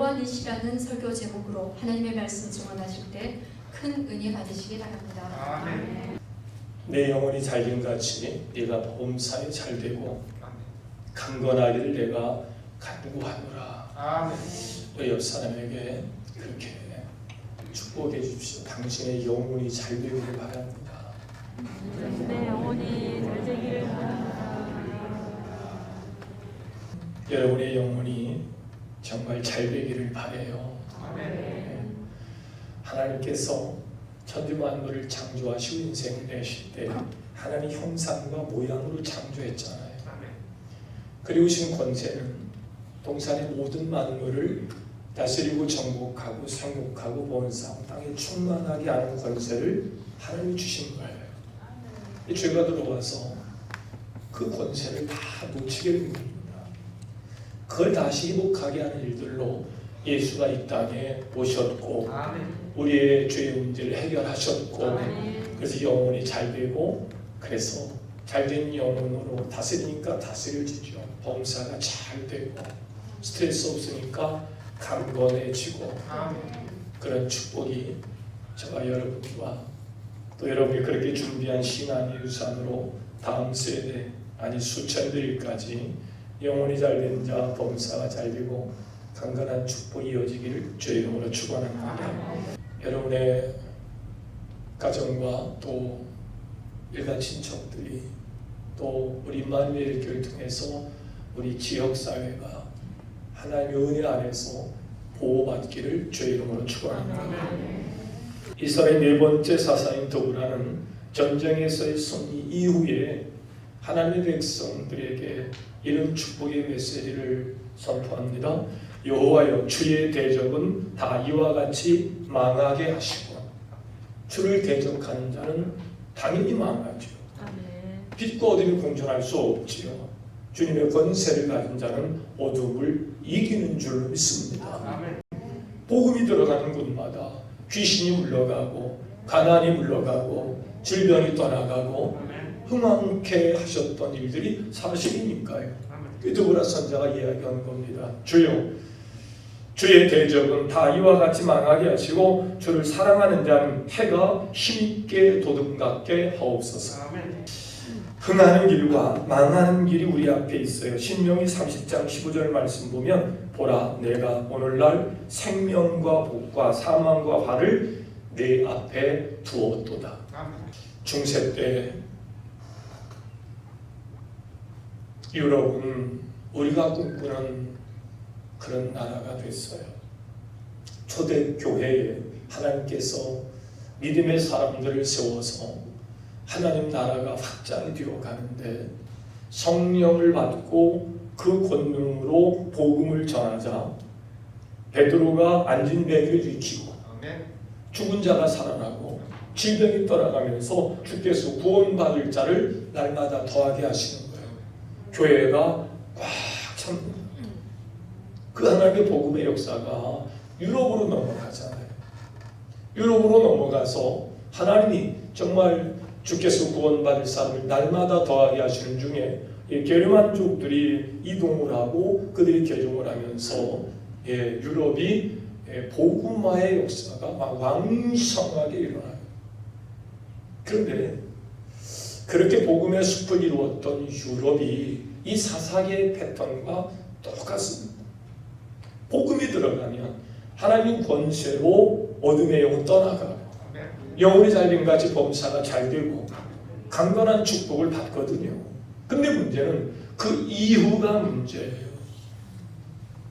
요한이시라는 설교 제목으로 하나님의 말씀 증언하실 때 큰 은혜 받으시기 바랍니다. 아멘. 내 영혼이 잘된같이 네가 범사에 잘되고 강건하기를 내가 간구하노라. 아멘. 우리 옆 사람에게 그렇게 축복해 주십시오. 당신의 영혼이 잘되기를 바랍니다. 내 영혼이 잘되기를 바랍니다. 여러분의 영혼이 정말 잘되기를 바라요. 아멘. 하나님께서 천지만물을 창조하시고 인생을 내실 때 하나님 형상과 모양으로 창조했잖아요. 아멘. 그리고 신 권세는 동산의 모든 만물을 다스리고 정복하고 생육하고 번성 땅에 충만하게 하는 권세를 하나님이 주신 거예요. 이 죄가 들어와서 그 권세를 다 놓치게 된 겁니다. 그걸 다시 회복하게 하는 일들로 예수가 이 땅에 오셨고 아멘. 우리의 죄의 문제를 해결하셨고 아멘. 그래서 영혼이 잘되고 그래서 잘된 영혼으로 다스리니까 다스려지죠. 범사가 잘되고 스트레스 없으니까 강건해지고 아멘. 그런 축복이 저와 여러분과 또 여러분이 그렇게 준비한 신앙의 유산으로 다음 세대 아니 수천들까지 영혼이 잘된 자 범사가 잘되고 강건한 축복이 이어지기를 주의 이름으로 축원합니다. 여러분의 가정과 또 일반 친척들이 또 우리 임마누엘 교회를 통해서 우리 지역사회가 하나님의 은혜 안에서 보호받기를 주의 이름으로 축원합니다. 이스라엘 네 번째 사사인 도브라는 전쟁에서의 승리 이후에 하나님의 백성들에게 이런 축복의 메시지를 선포합니다. 여호와여 주의 대적은 다 이와 같이 망하게 하시고 주를 대적하는 자는 당연히 망하죠. 아멘. 빛과 어둠이 공존할 수 없지요. 주님의 권세를 가진 자는 어둠을 이기는 줄 믿습니다. 아멘. 복음이 들어가는 곳마다 귀신이 물러가고 가난이 물러가고 질병이 떠나가고 아멘. 흥황케 하셨던 일들이 사실이니까요. 아멘. 도브라 선자가 이야기한 겁니다. 주여 주의 대적은 다 이와 같이 망하게 하시고 주를 사랑하는 자는 해가 힘있게 도둑같게 하옵소서. 아멘. 흥하는 길과 망하는 길이 우리 앞에 있어요. 신명기 30장 15절 말씀 보면 보라 내가 오늘날 생명과 복과 사망과 화를 내 앞에 두었도다. 아멘. 중세 때 유럽은 우리가 꿈꾸는 그런 나라가 됐어요. 초대교회에 하나님께서 믿음의 사람들을 세워서 하나님 나라가 확장이 되어 가는데 성령을 받고 그 권능으로 복음을 전하자 베드로가 앉은 배를 일으키고 아멘. 죽은 자가 살아나고 질병이 떠나가면서 주께서 구원받을 자를 날마다 더하게 하시는 거예요. 교회가 꽉 찹니다. 그 하나님의 복음의 역사가 유럽으로 넘어가잖아요. 유럽으로 넘어가서 하나님이 정말 주께서 구원받을 사람을 날마다 더하게 하시는 중에 게르만족들이 이동을 하고 그들이 개종을 하면서 유럽이 복음화의 역사가 막 왕성하게 일어나요. 그런데 그렇게 복음의 숲을 이루었던 유럽이 이 사사기의 패턴과 똑같습니다. 복음이 들어가면 하나님 권세로 어둠의 영은 떠나가고 영혼이 잘된 같이 범사가 잘 되고 강건한 축복을 받거든요. 근데 문제는 그 이후가 문제예요.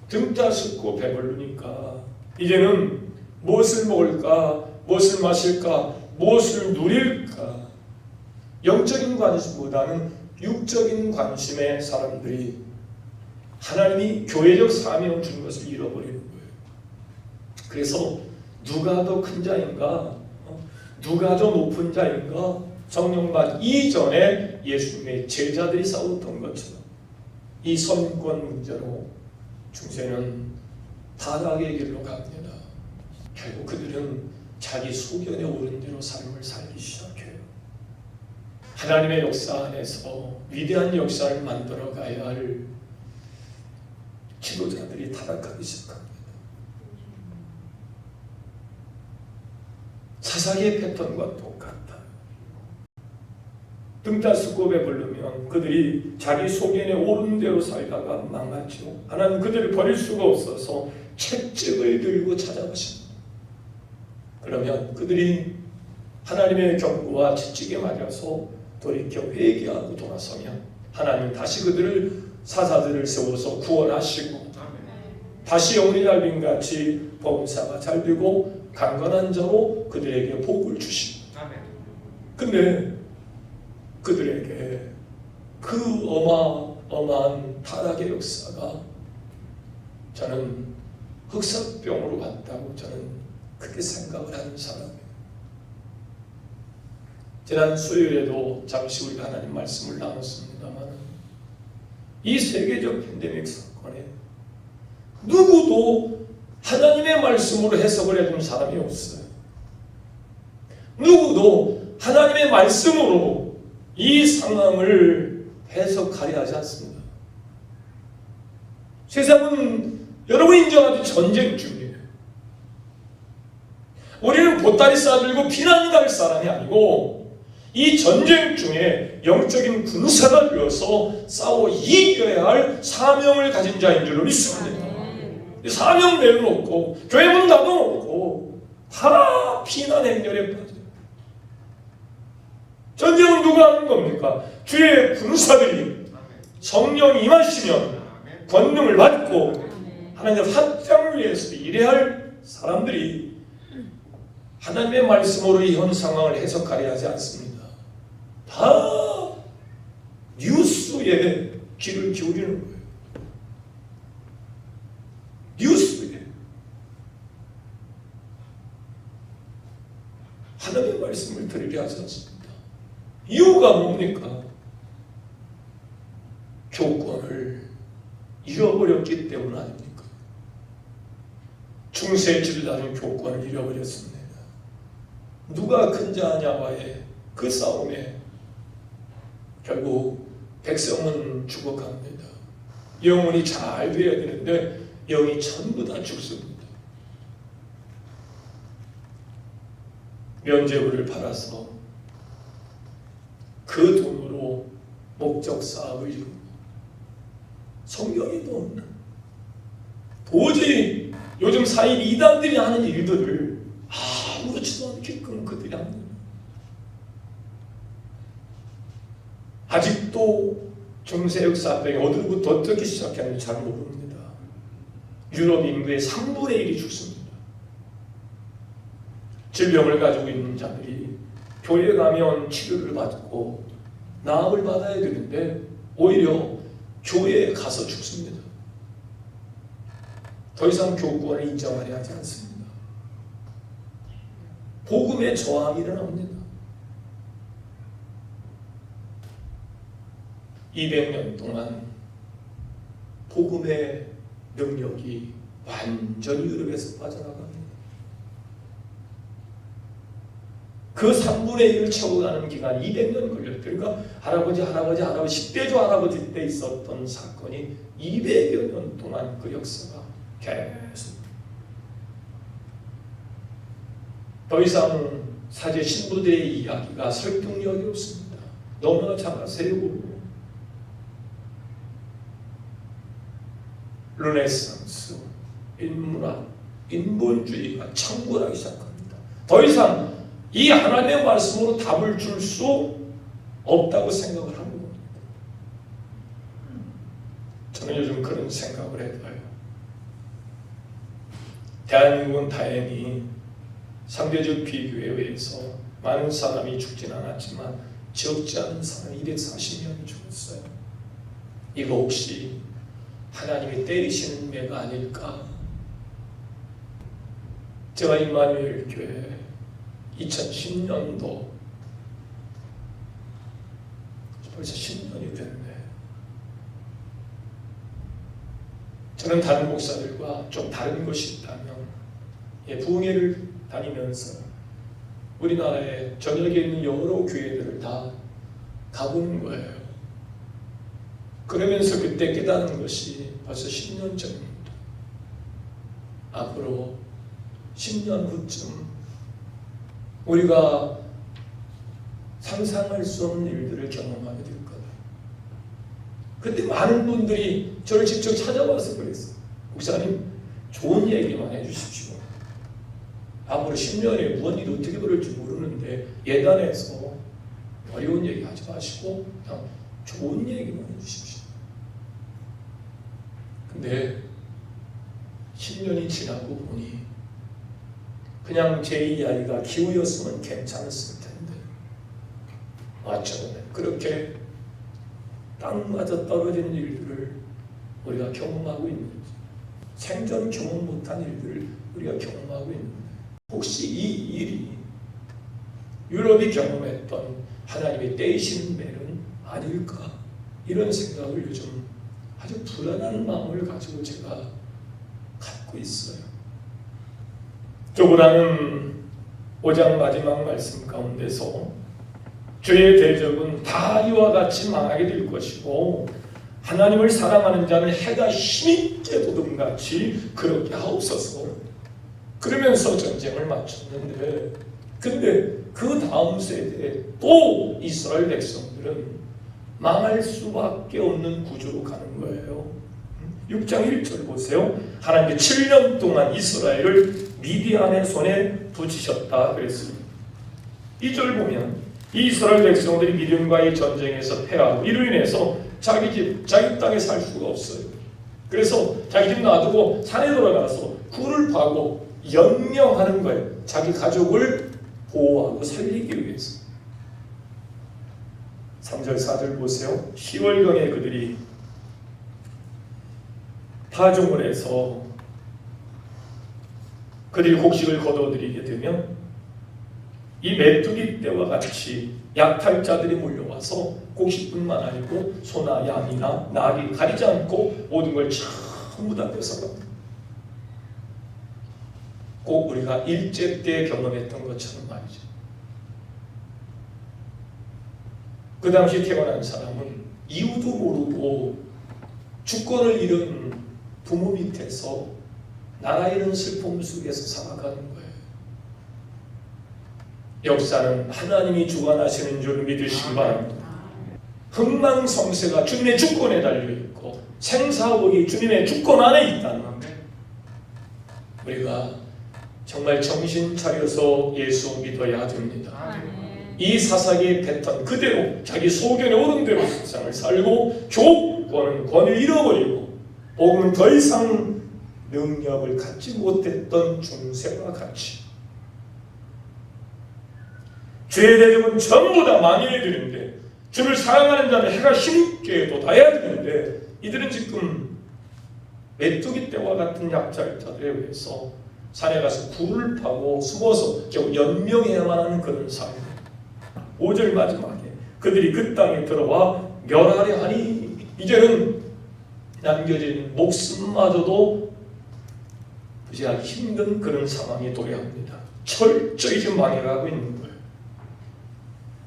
등 따숩고 배부르니까 이제는 무엇을 먹을까, 무엇을 마실까, 무엇을 누릴까 영적인 관심보다는 육적인 관심의 사람들이 하나님이 교회적 사명을 준 것을 잃어버리는 거예요. 그래서 누가 더 큰 자인가, 누가 더 높은 자인가, 성령받 이전에 예수님의 제자들이 싸웠던 것처럼 이 선권 문제로 중세는 타락의 길로 갑니다. 결국 그들은 자기 소견에 오른 대로 삶을 살기 시작해요. 하나님의 역사 안에서 위대한 역사를 만들어 가야 할 지도자들이 타락하기 시작합니다. 사사기의 패턴과 똑같다. 등따스고 배부르면 그들이 자기 소견에 오른 대로 살다가 망하죠. 하나님 그들을 버릴 수가 없어서 채찍을 들고 찾아가십니다. 그러면 그들이 하나님의 경고와 채찍에 맞아서 돌이켜 회개하고 돌아서면 하나님 다시 그들을 사사들을 세워서 구원하시고 다시 영혼이 달빈같이 범사가 잘되고 강건한 자로 그들에게 복을 주십니다. 근데 그들에게 그 어마어마한 타락의 역사가 저는 흑사병으로 왔다고 저는 그렇게 생각을 하는 사람이에요. 지난 수요일에도 잠시 우리가 하나님 말씀을 나눴습니다만 이 세계적 팬데믹 사건에 누구도 하나님의 말씀으로 해석을 해준 사람이 없어요. 누구도 하나님의 말씀으로 이 상황을 해석하려 하지 않습니다. 세상은 여러분 인정하듯이 전쟁 중이에요. 우리는 보따리 싸들고 피난 갈 사람이 아니고 이 전쟁 중에 영적인 군사가 되어서 싸워 이겨야 할 사명을 가진 자인 줄로 믿습니다. 사명 내려놓고 교회 문 닫아놓고 다 피난 행렬에 빠져요. 전쟁은 누가 하는 겁니까? 주의 군사들이 성령이 임하시면 권능을 받고 하나님의 확장을 위해서 일해야 할 사람들이 하나님의 말씀으로 이 현 상황을 해석하려 하지 않습니다. 다 뉴스에 귀를 기울이는 거예요. 뉴스에 하나님의 말씀을 들으려 하지 않습니다. 이유가 뭡니까? 교권을 잃어버렸기 때문 아닙니까? 중세질라는 교권을 잃어버렸습니다. 누가 큰 자냐와의 그 싸움에 결국 백성은 죽어갑니다. 영혼이 잘 되어야 되는데 영이 전부 다 죽습니다. 면죄부를 팔아서 그 돈으로 목적 사업을 이루고 성경에도 없는 도저히 요즘 사일 이단들이 하는 일들을 아무렇지도 않게끔 그들이 합니다. 아직도 중세 역사병이 어디부터 어떻게 시작했는지 잘 모릅니다. 유럽 인구의 3분의 1이 죽습니다. 질병을 가지고 있는 자들이 교회에 가면 치료를 받고 나음을 받아야 되는데 오히려 교회에 가서 죽습니다. 더 이상 교구원을 인정하려 하지 않습니다. 복음의 저항이 일어납니다. 200년 동안 복음의 능력이 완전히 유럽에서 빠져나갑니다. 그 3분의 1을 채고 가는 기간 200년 걸렸어요. 그러니까 할아버지 10대조 할아버지 때 있었던 사건이 200여 년 동안 그 역사가 계속. 더 이상 사제 신부들의 이야기가 설득력이 없습니다. 너무나 작아세우고 르네상스, 인문학, 인본주의가 창궐하기 시작합니다. 더 이상 이 하나님의 말씀으로 답을 줄 수 없다고 생각을 하는 겁니다. 저는 요즘 그런 생각을 해봐요. 대한민국은 다행히 상대적 비교에 의해서 많은 사람이 죽진 않았지만 적지 않은 사람이 240명이 죽었어요. 이거 혹시 하나님이 때리시는 매가 아닐까? 제가 임마누엘 교회 2010년도 벌써 10년이 됐네. 저는 다른 목사들과 좀 다른 것이 있다면 부흥회를 다니면서 우리나라에 전역에 있는 여러 교회들을 다 가보는 거예요. 그러면서 그때 깨닫는 것이 벌써 10년 전입니다. 앞으로 10년 후쯤 우리가 상상할 수 없는 일들을 경험하게 될 거다. 그때 많은 분들이 저를 직접 찾아와서 그랬어요. 목사님, 좋은 얘기만 해주십시오. 앞으로 10년에 무슨 일이 어떻게 벌을지 모르는데 예단해서 어려운 얘기 하지 마시고 그냥 좋은 얘기만 해주십시오. 근데 10년이 지나고 보니 그냥 제 이야기가 기우였으면 괜찮았을 텐데 어쩌면 그렇게 딱 맞아 떨어지는 일들을 우리가 경험하고 있는 거죠. 생전 경험 못한 일들을 우리가 경험하고 있는 거예요. 혹시 이 일이 유럽이 경험했던 하나님의 떼이시는 매는 아닐까? 이런 생각을 요즘 아주 불안한 마음을 가지고 제가 갖고 있어요. 저보다는 5장 마지막 말씀 가운데서 죄의 대적은 다 이와 같이 망하게 될 것이고 하나님을 사랑하는 자는 해가 힘있게 도둠같이 그렇게 하옵소서 그러면서 전쟁을 마쳤는데 근데 그 다음 세대에 또 이스라엘 백성들은 망할 수밖에 없는 구조로 가는 거예요. 6장 1절 보세요. 하나님께 7년 동안 이스라엘을 미디안의 손에 붙이셨다 그랬습니다. 2절 보면 이스라엘 백성들이 미디안과의 전쟁에서 패하고 이로 인해서 자기 집, 자기 땅에 살 수가 없어요. 그래서 자기 집 놔두고 산에 돌아가서 굴을 파고 연명하는 거예요. 자기 가족을 보호하고 살리기 위해서. 3절 4절 보세요. 10월경에 그들이 파종을 해서 그들이 곡식을 거둬들이게 되면 이 메뚜기 때와 같이 약탈자들이 몰려와서 곡식뿐만 아니고 소나 양이나 낙이 가리지 않고 모든 걸 전부 다 뺏어갑니다. 꼭 우리가 일제 때 경험했던 것처럼 말이죠. 그 당시 태어난 사람은 이유도 모르고 주권을 잃은 부모 밑에서 나라 잃은 슬픔 속에서 살아가는 거예요. 역사는 하나님이 주관하시는 줄 믿으시기 바랍니다. 흥망성쇠가 주님의 주권에 달려있고 생사복이 주님의 주권 안에 있다는 우리가 정말 정신 차려서 예수 믿어야 됩니다. 이 사사기의 패턴 그대로 자기 소견에 오른 대로 세상을 살고 조건은 권위를 잃어버리고 복음은 더 이상 능력을 갖지 못했던 중세와 같이 죄의 대적은 전부 다 망해야 되는데 주를 사랑하는 자는 해가 힘있게 돋아야 되는데 이들은 지금 메뚜기 떼와 같은 약탈자들에 의해서 산에 가서 굴을 파고 숨어서 결국 연명해야만 하는 그런 삶. 5절 마지막에 그들이 그 땅에 들어와 멸하려 하니 이제는 남겨진 목숨마저도 부지하기 힘든 그런 상황이 도래합니다. 철저히 지금 망해가고 있는 거예요.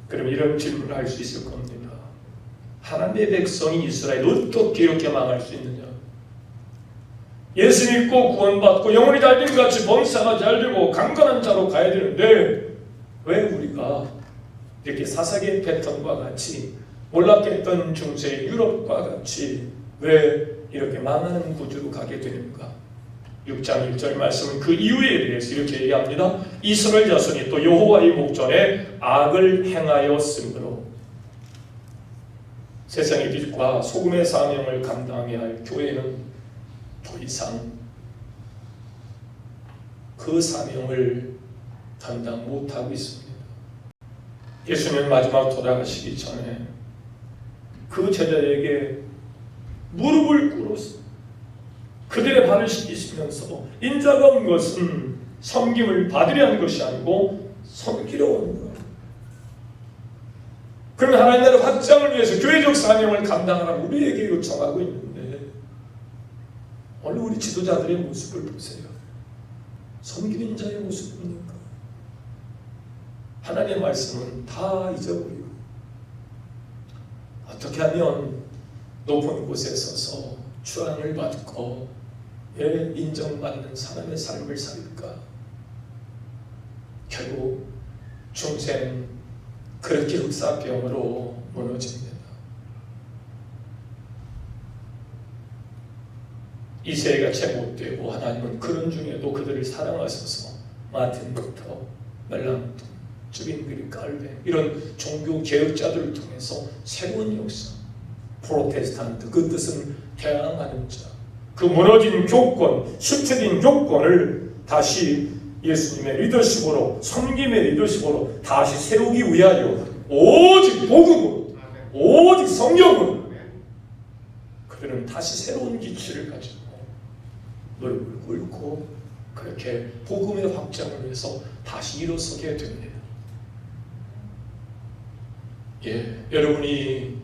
그럼 이런 질문을 할 수 있을 겁니다. 하나님의 백성이 이스라엘 어떻게 이렇게 망할 수 있느냐? 예수 믿고 구원받고 영혼이 잘된 같이 범사가 잘되고 강건한 자로 가야 되는데 왜 우리가 이렇게 사사기의 패턴과 같이 몰락했던 중세 유럽과 같이 왜 이렇게 망하는 구조로 가게 되는가? 6장 1절 말씀은 그 이유에 대해서 이렇게 얘기합니다. 이스라엘 자손이 또 여호와의 목전에 악을 행하였으므로 세상의 빛과 소금의 사명을 감당해야 할 교회는 더 이상 그 사명을 감당 못하고 있습니다. 예수님은 마지막 돌아가시기 전에 그 제자에게 무릎을 꿇었습니다. 그들의 발을 씻기시면서 인자가 온 것은 섬김을 받으려 한 것이 아니고 섬기려 온 거예요. 그러면 하나님 나라 확장을 위해서 교회적 사명을 감당하라고 우리에게 요청하고 있는데 오늘 우리 지도자들의 모습을 보세요. 섬기는 자의 모습입니까? 하나님의 말씀은 다 잊어버리고 어떻게 하면 높은 곳에 서서 추앙을 받고 인정받는 사람의 삶을 살까? 결국 중세는 그렇게 흑사병으로 무너집니다. 이 세대가 제못되고 하나님은 그런 중에도 그들을 사랑하셔서 마틴 루터, 멜랑톤, 주빈그리 깔베 이런 종교 개혁자들을 통해서 새로운 역사, 프로테스탄트 그 뜻은 대항하는 자, 그 무너진 교권, 수출인 교권을 다시 예수님의 리더십으로, 섬김의 리더십으로 다시 세우기 위하여 오직 복음으로, 오직 성령으로 그들은 다시 새로운 기치를 가지고 노력을 꿇고 그렇게 복음의 확장을 위해서 다시 일어서게 됩니다. 예, 여러분이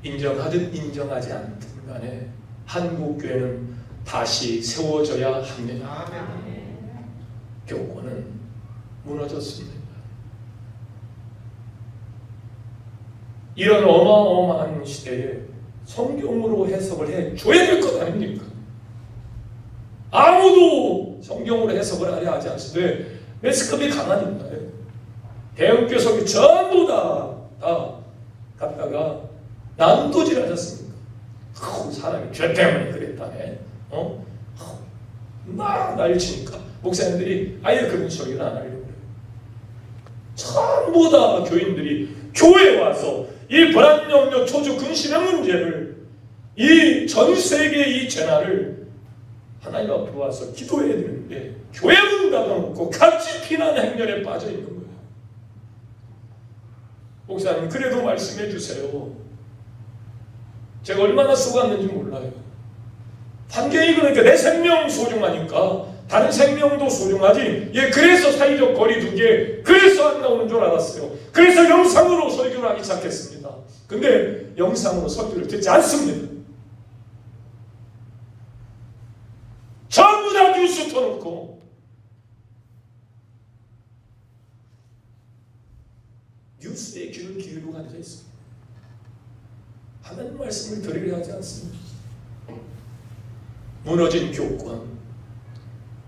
인정하든 인정하지 않든 간에 한국교회는 다시 세워져야 합니다. 교권은 무너졌습니다. 이런 어마어마한 시대에 성경으로 해석을 해줘야 될 것 아닙니까? 아무도 성경으로 해석을 하려 하지 않으시되 매스컴이 강하니까 대형교석이 전부 다 갖다가 난도질 하셨습니까? 사람이 죄 때문에 그랬다네. 막 난리치니까 목사님들이 아예 그런 소리를 안 하려고 그래요. 전부 다 교인들이 교회에 와서 이 불안정력 초주 근심의 문제를, 이 전 세계 이 재난을 하나님 앞에 와서 기도해야 되는데 교회 문 닫아놓고 같이 피난 행렬에 빠져 있는 거예요. 목사님 그래도 말씀해 주세요. 제가 얼마나 속았는지 몰라요. 환경이 그러니까 내 생명 소중하니까 다른 생명도 소중하지. 예, 그래서 사회적 거리두기, 그래서 안 나오는 줄 알았어요. 그래서 영상으로 설교를 하기 시작했습니다. 근데 영상으로 설교를 듣지 않습니다. 전부 다 뉴스 터놓고 뉴스에 귀를 기울이고 앉아 있습니다. 하나님 말씀을 들으려 하지 않습니다. 무너진 교권,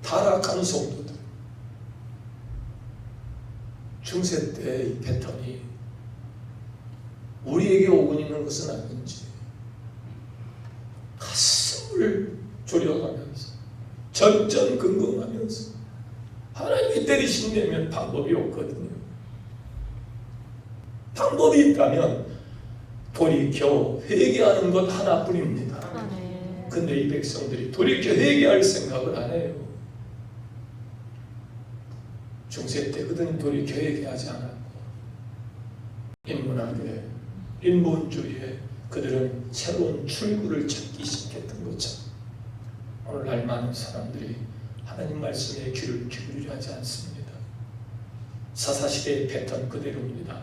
타락한 성도들, 중세 때 이 패턴이 우리에게 오고 있는 것은 아닌지 가슴을 졸여가면서 전전긍긍하면서 하나님이 때리신다면 방법이 없거든요. 방법이 있다면 돌이켜 회개하는 것 하나뿐입니다. 근데 이 백성들이 돌이켜 회개할 생각을 안 해요. 중세 때 그들은 돌이켜 회개하지 않았고 인문학에, 인본주의에 그들은 새로운 출구를 찾기 시작했던 것처럼 오늘날 많은 사람들이 하나님 말씀에 귀를 기울이려 하지 않습니다. 사사시대의 패턴 그대로입니다.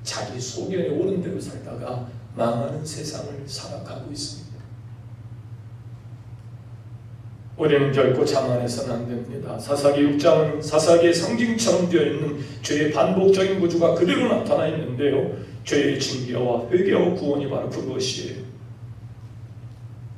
자기 소견에 옳은 대로 살다가 망하는 세상을 살아가고 있습니다. 우리는 결코 자만해서는 안 됩니다. 사사기 6장은 사사기의 상징처럼 되어 있는 죄의 반복적인 구조가 그대로 나타나 있는데요. 죄의 징계와 회개와 구원이 바로 그것이에요.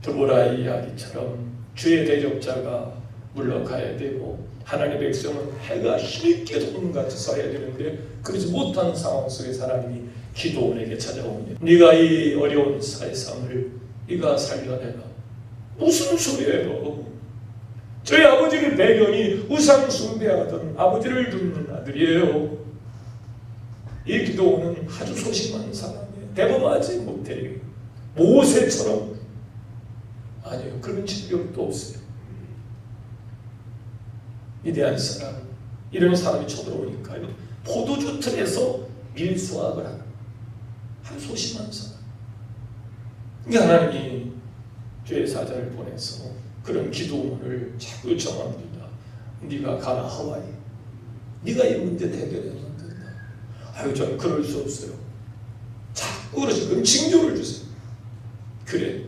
드보라의 이야기처럼 주의 대적자가 물러가야 되고 하나님의 백성은 해가 힘있게 도는같이 서야 되는데 그러지 못하는 상황 속에 하나님이 기도원에게 찾아옵니다. 네가 이 어려운 세상을 네가 살려내라. 무슨 소리예요? 저희 아버지의 배경이 우상 숭배하던 아버지를 둔 아들이에요. 이 기도원은 아주 소심한 사람이에요. 대범하지 못해요. 모세처럼 아니에요. 그런 실력도 없어요. 위대한 사람, 이런 사람이 쳐들어오니까요. 포도주 틀에서 밀수학을 하는 아주 소심한 사람. 그러니까 하나님이 죄의 사자를 보내서 그런 기도원을 자꾸 요청합니다. 네가 가라 하와이. 네가 이 문제 해결해야 된다. 아유 저는 그럴 수 없어요. 자꾸 그러지. 그럼 징조를 주세요. 그래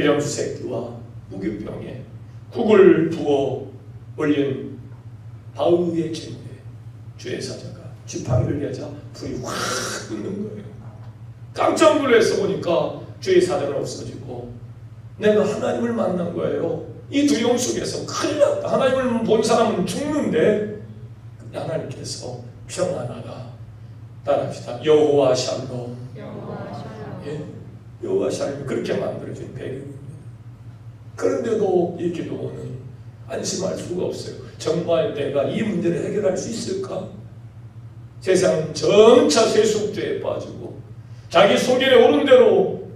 염소 새끼와 무교병에 국을 부어 올린 바위의 재물에 주의 사자가 지팡이를 내자 불이 확 붙는 거예요. 깜짝 놀라서 보니까 주의 사자는 없어지고 내가 하나님을 만난 거예요. 이 두려움 속에서 큰일 났다. 하나님을 본 사람은 죽는데 하나님께서 평안하라. 따라합시다. 여호와 샬롬. 여호와 샬롬. 예? 여호와 샬롬이 그렇게 만들어진 배경입니다. 그런데도 이 기도는 안심할 수가 없어요. 정말 내가 이 문제를 해결할 수 있을까? 세상은 점차 세속죄에 빠지고 자기 소견에 오른 대로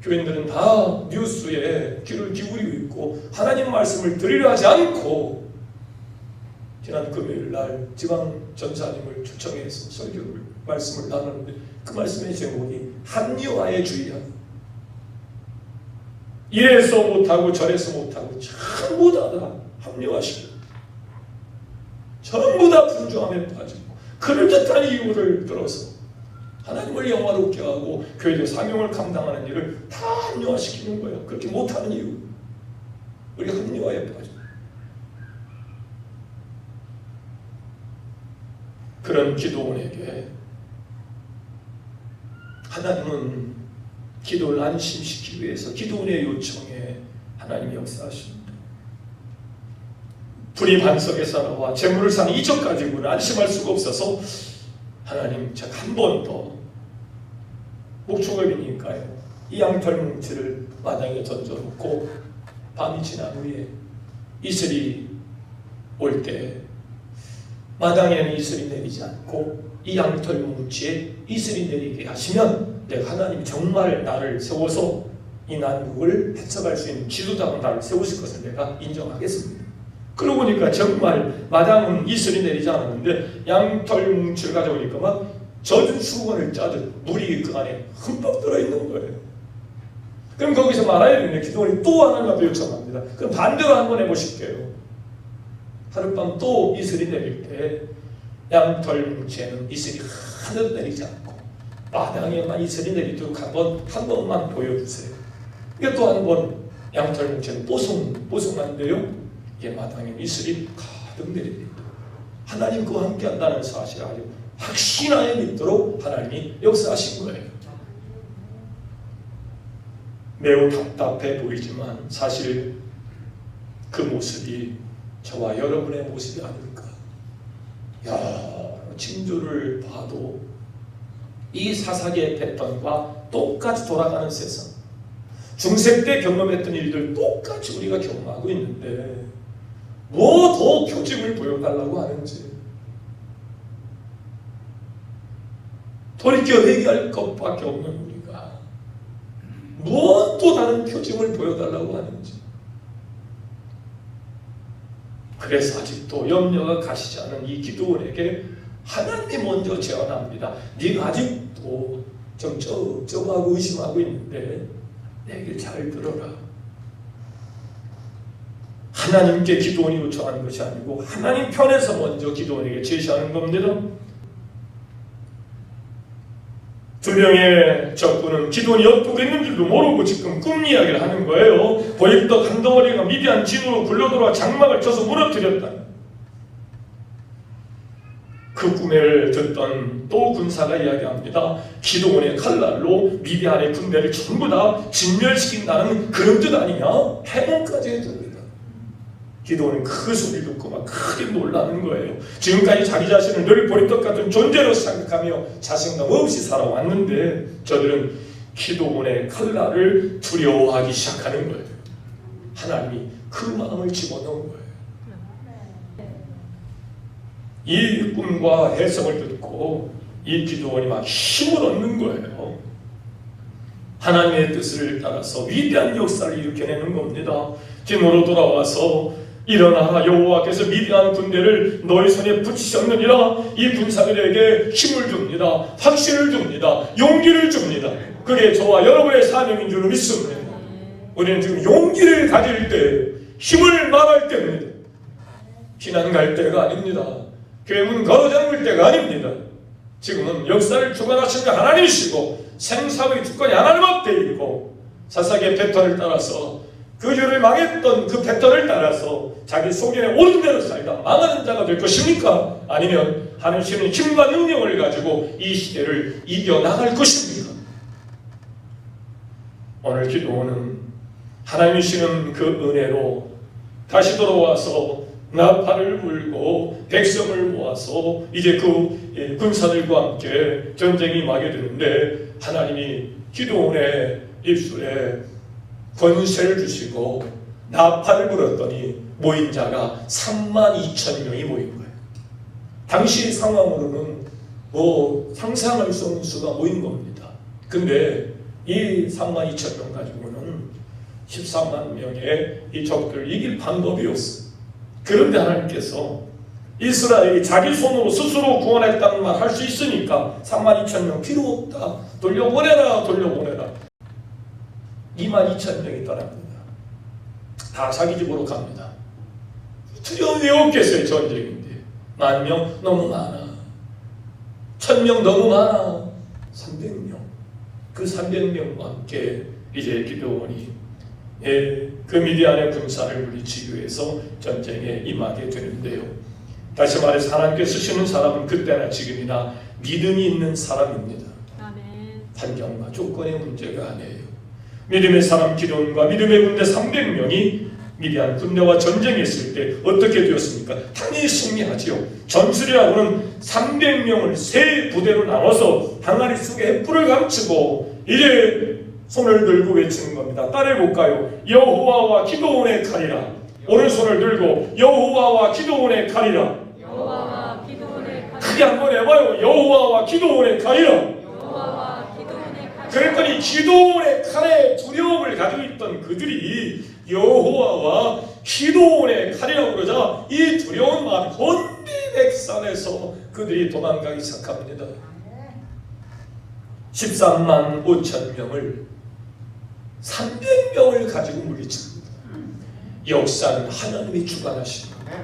교인들은 다 뉴스에 귀를 기울이고 있고 하나님 말씀을 들으려 하지 않고 지난 금요일 날 지방 전사님을 초청해서 설교를 말씀을 나눴는데 그 말씀의 제목이 합리화에 주의하라. 이래서 못하고 저래서 못하고 전부 다 합리화시키고 전부 다 분주함에 빠지고 그럴듯한 이유를 들어서 하나님을 영화롭게 하고 교회의 사명을 감당하는 일을 다 합리화시키는 거예요. 그렇게 못하는 이유 우리가 합리화에 빠져. 그런 기도원에게 하나님은 기도를 안심시키기 위해서 기도원의 요청에 하나님이 역사하십니다. 불이 반석에서 나와 재물을 사는 이적 가지고는 안심할 수가 없어서 하나님 제가 한 번 더 목축업이니까요 이 양털 뭉치를 마당에 던져놓고 밤이 지난 후에 이슬이 올 때 마당에는 이슬이 내리지 않고 이 양털 뭉치에 이슬이 내리게 하시면 내가 하나님이 정말 나를 세워서 이 난국을 헤쳐갈 수 있는 지도자로 나를 세우실 것을 내가 인정하겠습니다. 그러고 보니까 정말 마당은 이슬이 내리지 않았는데 양털 뭉치를 가져오니까 막 젖은 수건을 짜듯 물이 그 안에 흠뻑 들어있는 거예요. 그럼 거기서 말아야 되는데 기도원이 또 하나님과 또 요청합니다. 그럼 반대로 한번 해보실게요. 하룻밤 또 이슬이 내릴 때 양털 뭉치에는 이슬이 하나도 내리지 않고 마당에만 이슬이 내리도록 한 번만 보여주세요. 이게 또 한 번 양털 뭉치는 뽀송한데요. 이게 마당에 이슬이 가득 내립니다. 하나님 그와 함께 한다는 사실을 아주 확신하에 믿도록 하나님이 역사하신 거예요. 매우 답답해 보이지만 사실 그 모습이 저와 여러분의 모습이 아닐까. 여러 징조를 봐도 이 사사기의 패턴과 똑같이 돌아가는 세상, 중세 때 경험했던 일들 똑같이 우리가 경험하고 있는데 뭐 더 표징을 보여달라고 하는지, 돌이켜 회개할 것밖에 없는 우리가 무엇 또 다른 표징을 보여달라고 하는지. 그래서 아직도 염려가 가시지 않은 이 기도원에게 하나님이 먼저 제안합니다. 네가 아직도 좀 쩝쩝하고 의심하고 있는데 내 얘기를 잘 들어라. 하나님께 기도원이 요청하는 것이 아니고 하나님 편에서 먼저 기도원에게 제시하는 겁니다. 두 명의 적군은 기도원이 엿보고 있는 줄도 모르고 지금 꿈 이야기를 하는 거예요. 보입덕 한 덩어리가 미디안 진으로 굴러들어와 장막을 쳐서 무너뜨렸다. 그 꿈을 듣던 또 군사가 이야기합니다. 기도원의 칼날로 미디안의 군대를 전부 다 진멸시킨다는 그런 뜻 아니냐? 해몽까지 해줍니다. 기도원은 그 소리를 듣고 막 크게 놀라는 거예요. 지금까지 자기 자신을 늘 보리떡 같은 존재로 생각하며 자신감 없이 살아왔는데 저들은 기도원의 칼날을 두려워하기 시작하는 거예요. 하나님이 그 마음을 집어넣은 거예요. 이 꿈과 해석을 듣고 이 기도원이 막 힘을 얻는 거예요. 하나님의 뜻을 따라서 위대한 역사를 일으켜내는 겁니다. 뒤로 돌아와서 일어나라, 여호와께서 미디안 군대를 너희 손에 붙이셨느니라. 이 군사들에게 힘을 줍니다. 확신을 줍니다. 용기를 줍니다. 그게 저와 여러분의 사명인 줄 믿습니다. 우리는 지금 용기를 가질 때, 힘을 말할 때입니다. 피난 갈 때가 아닙니다. 교회 문 걸어잠글 때가 아닙니다. 지금은 역사를 주관하시는 하나님이시고 생사의 주권이 하나님 앞에 있고 사사기의 패턴을 따라서 그 죄를 망했던 그 패턴을 따라서 자기 소견에 옳은 대로 살다 망하는 자가 될 것입니까? 아니면 하나님의 힘과 능력을 가지고 이 시대를 이겨나갈 것입니까? 오늘 기도는 하나님이시는 그 은혜로 다시 돌아와서 나팔을 불고 백성을 모아서 이제 그 군사들과 함께 전쟁이 임하게 되는데 하나님이 기드온의 입술에 권세를 주시고 나팔을 불었더니 모인 자가 32,000명이 모인 거예요. 당시 상황으로는 뭐 상상할 수 없는 수가 모인 겁니다. 근데 이 32,000명 가지고는 13만 명의 이 적들을 이길 방법이 없어요. 그런데 하나님께서 이스라엘이 자기 손으로 스스로 구원했다는 말 할 수 있으니까 32,000명 필요 없다. 돌려보내라. 22,000명이 떠납니다. 다 자기 집으로 갑니다. 두려움이 없겠어요. 전쟁인데 10,000명 너무 많아. 1,000명 너무 많아. 300명. 그 300명과 함께 이제 기드온이 그 미디안의 군사를 물리치기 위해서 전쟁에 임하게 되는데요. 다시 말해서 하나님께 쓰시는 사람은 그때나 지금이나 믿음이 있는 사람입니다. 아멘. 환경과 조건의 문제가 아니에요. 믿음의 사람 기드온과 믿음의 군대 300명이 미디안 군대와 전쟁했을 때 어떻게 되었습니까? 당연히 승리하지요. 전술이라고는 300명을 세 부대로 나눠서 항아리 속에 횃불을 감추고 이제 손을 들고 외치는 겁니다. 따라해볼까요? 여호와와 기드온의 칼이라. 오른손을 들고 여호와와 기드온의 칼이라. 여호와와 기드온의 칼. 크게 한번 해봐요. 여호와와 기드온의 칼이라. 여호와와 기드온의 칼. 그랬더니 기드온의 칼에 두려움을 가지고 있던 그들이 여호와와 기드온의 칼이라고 그러자 이 두려운 마음이 혼비백산해서 그들이 도망가기 시작합니다. 13만 5천 명을 300명을 가지고 물리칩니다. 역사는 하나님이 주관하시는 겁니다.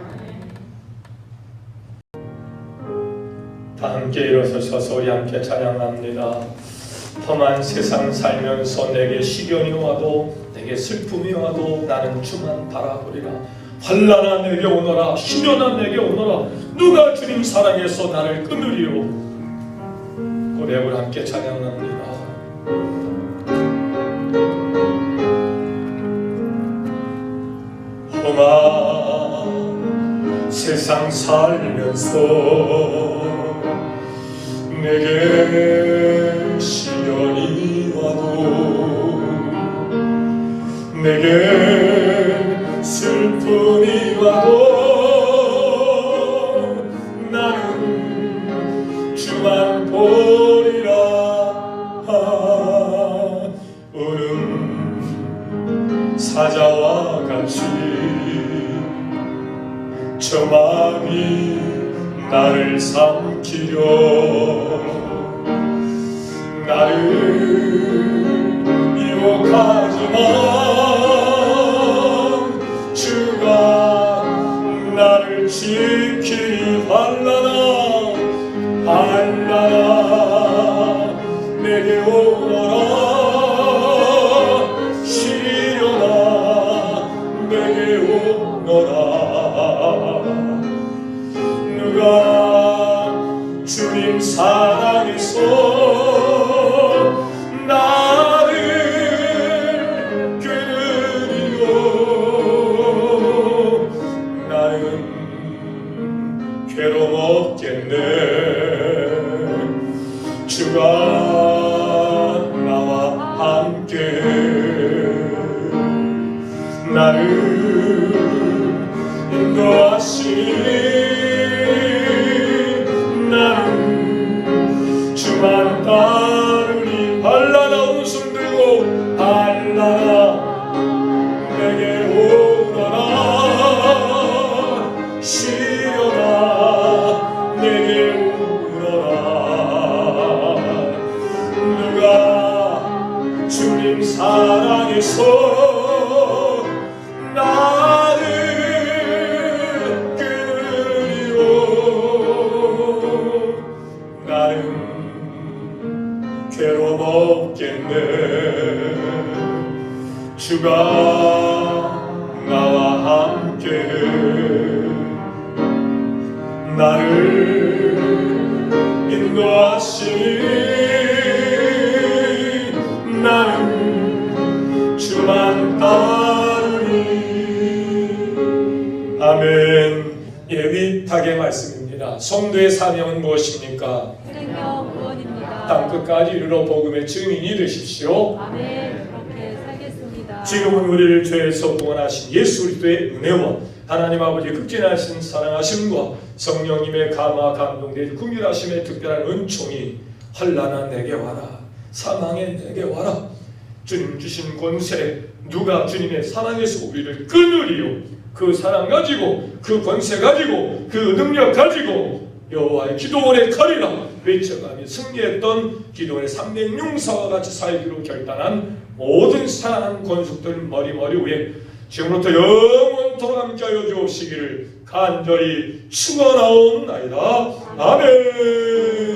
다 함께 일어서셔서 우리 함께 찬양합니다. 험한 세상 살면서 내게 시련이 와도 내게 슬픔이 와도 나는 주만 바라보리라. 환난아 내게 오너라. 시련아 내게 오너라. 누가 주님 사랑해서 나를 끊으리요. 고백을 함께 찬양합니다. 험한 세상 살면서 내게 시련이 와도 내게 슬픔이 와도 나는 주만 보리라. 오는 사자와 같이 저 마음이 나를 삼키려 나를 유혹하지만 주가 나를 지키리. 환난아 환난아 내게 오너라. 시련아 내게 오너라. 누가 주님 사랑해서 나를 끊으리요. 나는 괴로움 없겠네. 주가 나와 함께 나를 인도하시니 나는 주만 따르리. 환난아 웃음 들고 환난아 내게 오너라. 시련아 내게 오너라. 누가 주님 사랑해서 나를 끊으리요. 나는 괴로움 없겠네. 주가 나와 함께 나를 인도하시니 나는 주만 따르리. 아멘. 아멘. 예, 위탁의 말씀입니다. 성도의 사명은 무엇입니까? 생명 구원입니다. 땅끝까지 이르러 복음의 증인이 되십시오. 아멘. 그렇게 살겠습니다. 지금은 우리를 죄에서 구원하신 예수 그리스도의 은혜와 하나님 아버지의 극진하신 사랑하심과 성령님의 감화 감동된 긍휼하심의 특별한 은총이 환난아 내게 와라, 사망에 내게 와라. 주님 주신 권세, 누가 주님의 사랑에서 우리를 끊으리요. 그 사랑 가지고, 그 권세 가지고, 그 능력 가지고 여호와의 기도원의 칼이라 외쳐가며 승리했던 기도원의 300 용사와 같이 살기로 결단한 모든 사랑하는 권속들 머리 위에 지금부터 영원토록 함께하여 주옵시기를 간절히 축원하옵나이다. 아멘.